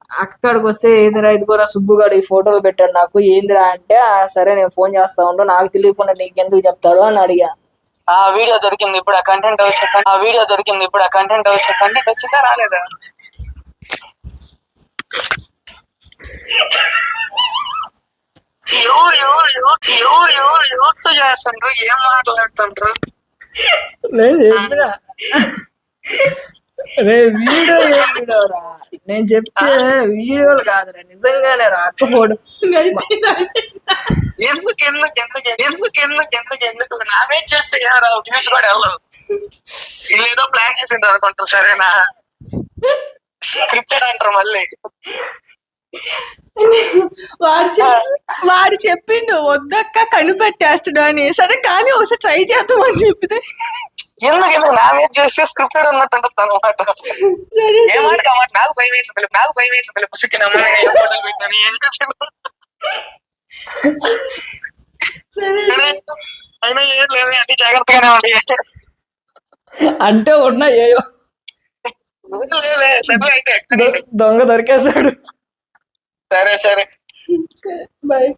అక్కడికి వస్తే ఏందిరా ఇదిగోరా సుబ్బుగాడు ఈ ఫోటోలు పెట్టాడు నాకు ఏందిరా అంటే సరే నేను ఫోన్ చేస్తా ఉండు నాకు తెలియకుండా నీకెందుకు చెప్తాడు అని అడిగా. ఆ వీడియో దొరికింది ఇప్పుడు ఆ కంటెంట్ వచ్చిందా రాలేదా? ఎవరితో చేస్తుండ్రు, ఏం మాట్లాడుతుండ్రు? వీడియో వీడియోరా నేను చెప్తే వీడియోలు కాదురా నిజంగానే రా అక్క ఫోటో. ఎందుకు నామే చేస్తే వ్యూస్ కూడా వెళ్ళవు. వీళ్ళేదో ప్లాన్ చేసిండ్రు అనుకుంటారు. సరేనా, స్క్రిప్టెడ్ అంటారు మళ్ళీ. వాడు చెప్పిండు వద్దక్క కనిపెట్టేస్తాడు అని. సరే కానీ ఒకసారి ట్రై చేద్దాం అని చెప్పితే ఎందుకు నామే చేస్తే స్క్రిప్టెడ్ అన్నట్టు ఉంటుంది అనమాట. ఏమాట కామాట నాకు భయం వేసి పుసిక్కిన అయినా ఏం లేదు, అన్ని జాగ్రత్తగానే ఉండి అంటే ఉన్నా ఏయో సరే అయితే దొంగ దొరికేశాడు. సరే బాయ్.